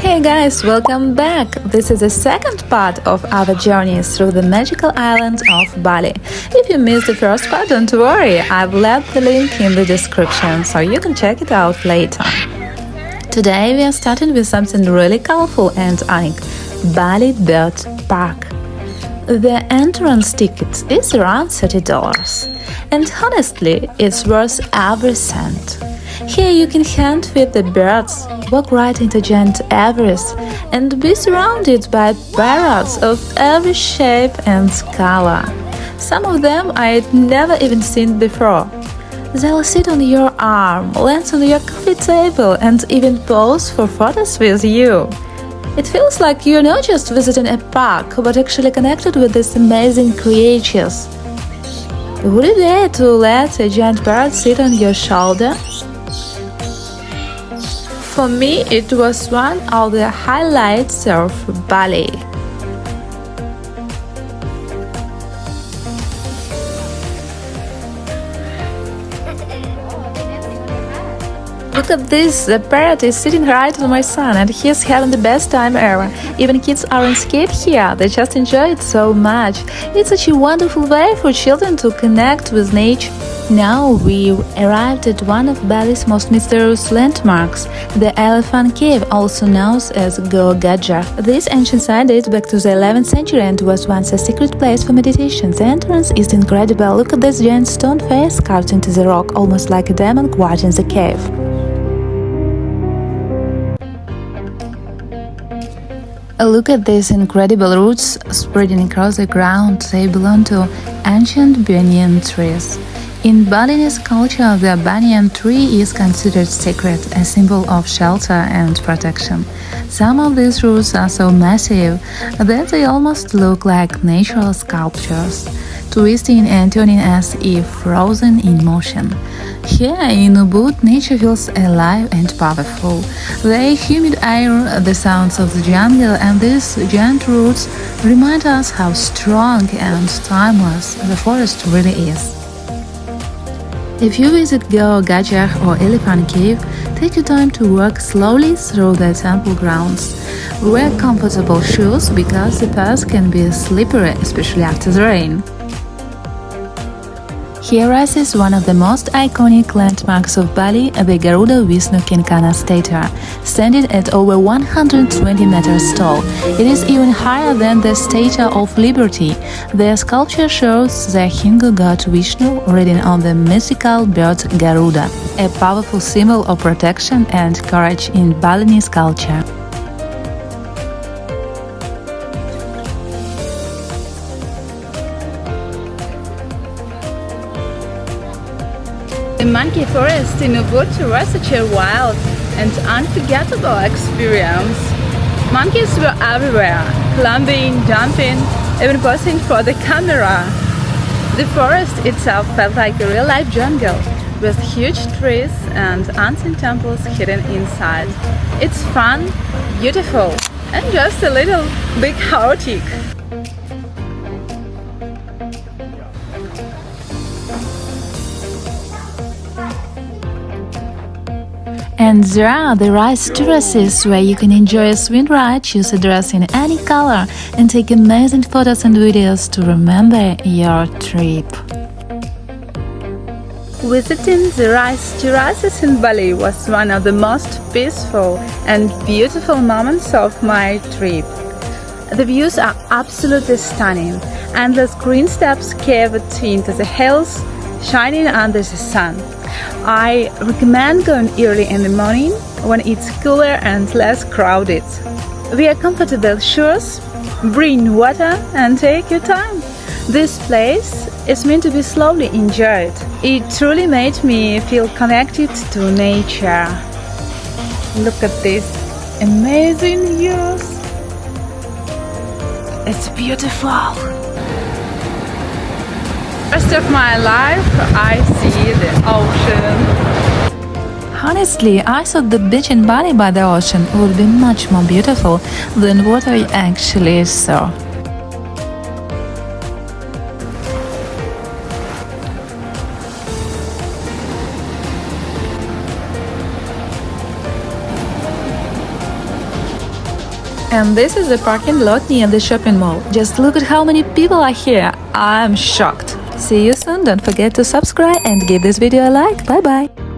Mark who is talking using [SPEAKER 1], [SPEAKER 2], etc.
[SPEAKER 1] Hey guys, welcome back! This is the second part of our journey through the magical island of Bali. If you missed the first part, don't worry, I've left the link in the description so you can check it out later. Today we are starting with something really colorful and unique: Bali Bird Park. The entrance ticket is around $30, and honestly, it's worth every cent. Here you can hunt with the birds, walk right into giant Everest, and be surrounded by parrots of every shape and color. Some of them I'd never even seen before. They'll sit on your arm, land on your coffee table, and even pose for photos with you. It feels like you're not just visiting a park, but actually connected with these amazing creatures. Would you dare to let a giant parrot sit on your shoulder? For me, it was one of the highlights of Bali. Look at this, the parrot is sitting right on my son and he's having the best time ever. Even kids aren't scared here, they just enjoy it so much. It's such a wonderful way for children to connect with nature. Now we've arrived at one of Bali's most mysterious landmarks, the Elephant Cave, also known as Goa Gajah. This ancient site dates back to the 11th century and was once a secret place for meditation. The entrance is incredible. Look at this giant stone face carved into the rock, almost like a demon guarding the cave. Look at these incredible roots spreading across the ground. They belong to ancient banyan trees. In Balinese culture, the banyan tree is considered sacred, a symbol of shelter and protection. Some of these roots are so massive that they almost look like natural sculptures, twisting and turning as if frozen in motion. Here in Ubud, nature feels alive and powerful. The humid air, the sounds of the jungle, and these giant roots remind us how strong and timeless the forest really is. If you visit Goa Gajah or Elephant Cave, take your time to walk slowly through the temple grounds. Wear comfortable shoes because the path can be slippery, especially after the rain. Here rises one of the most iconic landmarks of Bali, the Garuda Wisnu Kencana statue, standing at over 120 meters tall. It is even higher than the Statue of Liberty. The sculpture shows the Hindu god Vishnu riding on the mythical bird Garuda, a powerful symbol of protection and courage in Balinese culture.
[SPEAKER 2] The monkey forest in Ubud was such a wild and unforgettable experience. Monkeys were everywhere, climbing, jumping, even posing for the camera. The forest itself felt like a real-life jungle, with huge trees and ancient temples hidden inside. It's fun, beautiful, and just a little bit chaotic.
[SPEAKER 1] And there are the rice terraces where you can enjoy a swing ride, choose a dress in any color, and take amazing photos and videos to remember your trip.
[SPEAKER 2] Visiting the rice terraces in Bali was one of the most peaceful and beautiful moments of my trip. The views are absolutely stunning, and the green steps carved into the hills, shining under the sun. I recommend going early in the morning when it's cooler and less crowded. Wear comfortable shoes, bring water, and take your time. This place is meant to be slowly enjoyed. It truly made me feel connected to nature. Look at these amazing views. It's beautiful. Rest of my life, I see the ocean.
[SPEAKER 1] Honestly, I thought the beach in Bali by the ocean would be much more beautiful than what I actually saw. And this is the parking lot near the shopping mall. Just look at how many people are here. I'm shocked. See you soon. Don't forget to subscribe and give this video a like. Bye bye.